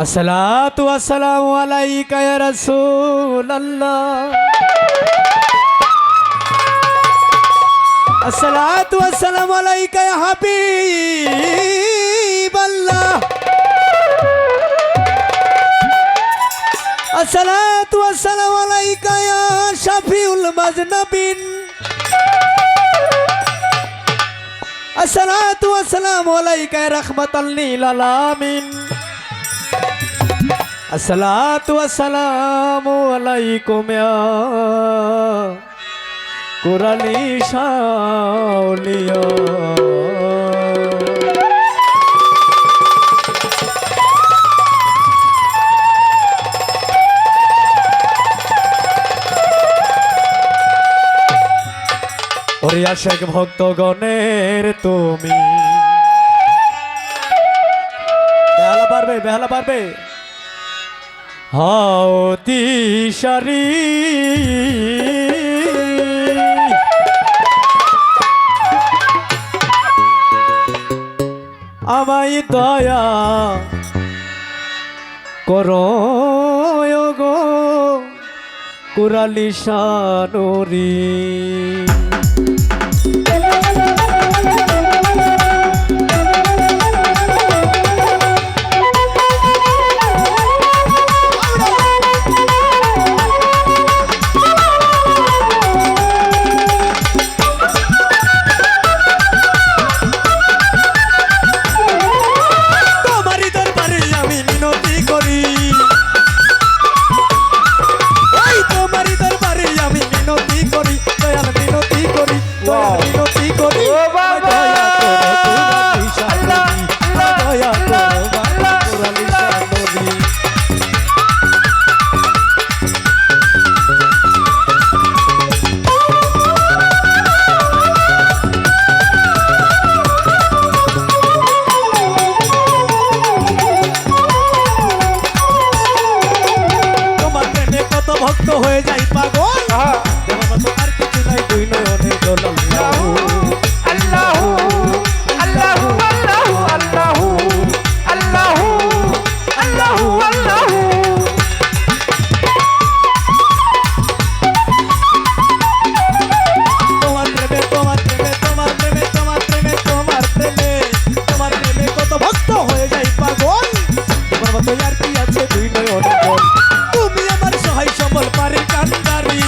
আসসালাতু ওয়াসসালামু আলাইকা ইয়া রাসূলুল্লাহ আসসালাতু ওয়াসসালামু আলাইকা ইয়া হাবিবাল্লাহ আসসালাতু ওয়াসসালামু আলাইকা ইয়া শাফিউল মাজনাবিন আসসালাতু ওয়াসসালামু আলাইকা ইয়া রাহমাতাল লিল আলামিন আসসালাতু ওয়াসসালামু আলাইকুম ইয়া কুরানি শাওলিয়া ওরে আশেক ভক্তগণের তুমি বেহালা পারবে হাও দিশারি আমায় দয়া করো গো কুরালি শানুরি ভক্ত হয়ে যাই পাগল আর কিছু নাই দুই নয়নে দোল আল্লাহু আল্লাহু আল্লাহু আল্লাহু আল্লাহু আল্লাহু আল্লাহু তোমার প্রেমে তোমার প্রেমে তোমার প্রেমে তোমার প্রেমে তোমার প্রেমে তোমার প্রেমে কত ভক্ত হয়ে যাই পাগল তোমার মতো আর কি আছে দুই নয়নে দোল তুমি আমার সহায় সম্বল পারের কান্দারি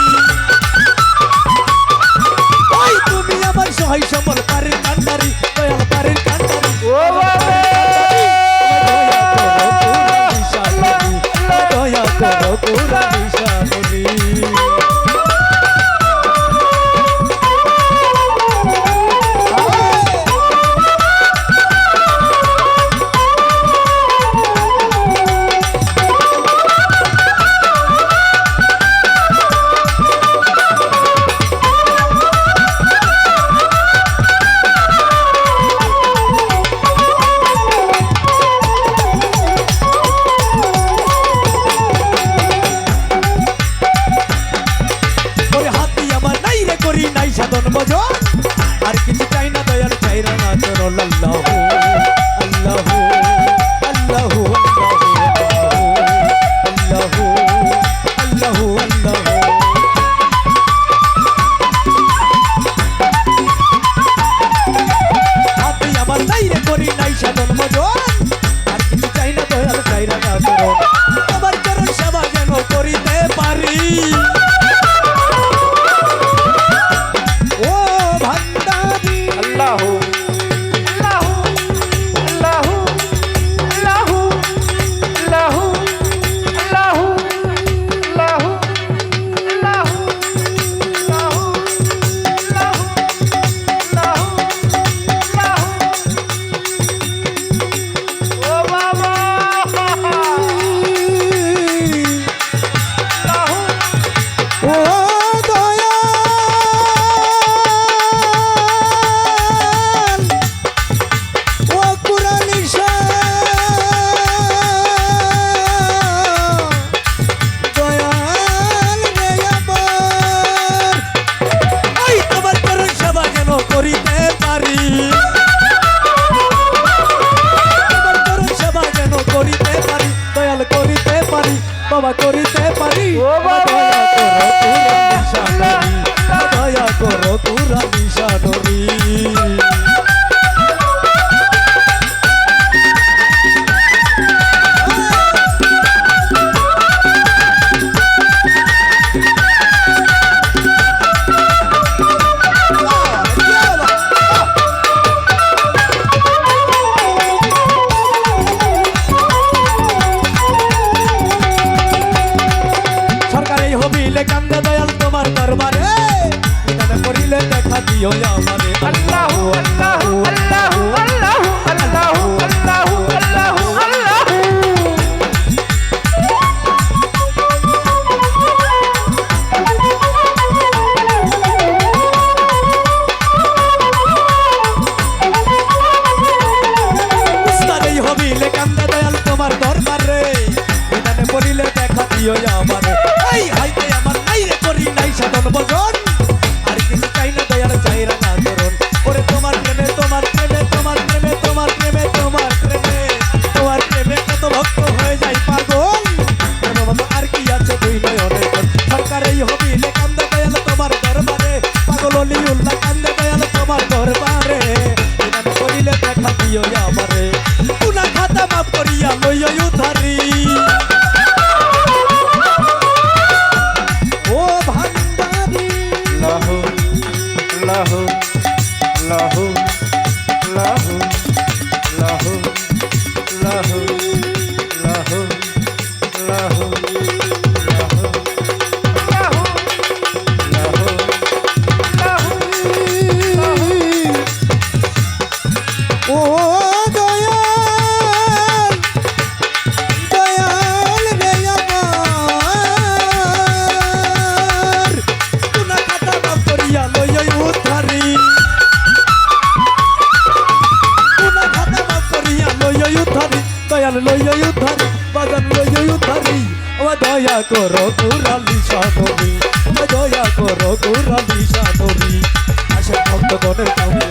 ওই তুমি আমার সহায় সম্বল পারের কান্দারি দয়াল পারের কান্দারি ও বাবা দয়া করো কুরানি শানুরি নাই সাধন ভজন আর কিছু চাই না দয়াল চাই না চরণ আল্লাহু আল্লাহু আল্লাহু আল্লাহু আল্লাহু আল্লাহু হাতে আমার নাই রে করি নাই সাধন ভজন আর কিছু চাই না দয়াল চাই না চরণ তোমার চরণ সেবা যেন করিতে পারি ক্ষমা করিতে পারি ও বাবা। দয়া করো কুরা নিশানরি সরকারি হবিলে কান্দে দয়াল তোমার দরবারে এখানে করিলে দেখা দিও আমারে আল্লাহু আল্লাহু আল্লাহু আল্লাহু আল্লাহু আল্লাহু আল্লাহু আল্লাহু উস্তাদি হবিলে কান্দে দয়াল তোমার দরবারে এখানে করিলে দেখা দিও আমারে এই হাইতে আমার নাই রে করি নাই সাধন ভজন আর কিছু চাই না দয়াল চাই না করুন ওরে তোমার প্রেমে তোমার প্রেমে তোমার প্রেমে তোমার প্রেমে তোমার প্রেমে তোমার প্রেমে কত ভক্ত হয়ে যায় পাগল প্রেম মতো আর কি আছে তুই নয়নের কোণ সরকার এই হবিলে কান্দে দয়াল তোমার দরবারে পাগল অলিউল্লাহ কান্দে দয়াল তোমার দরবারে এখানে করিলে দেখা দিও আমারে গুনাহ খাতা মাফ করিয়া লইয়া উদ্ধারি ও ভান্ডারি লাহু লাহু লাহু লাহু লাহু লাহু লাহু লাহু লাহু লাহু লাহু ও দয়াল দয়াল রে আমার গুনাহ খাতা মাফ করিয়া লইয়া উদ্ধারি গুনাহ খাতা মাফ করিয়া লইয়া উদ্ধারি দয়াল লইয়া উদ্ধারি বাজান লইয়া উদ্ধারি ও দয়া করো কুরালি সাধনী ও দয়া করো কুরালি সাধনী আশা ভক্তগণের কবি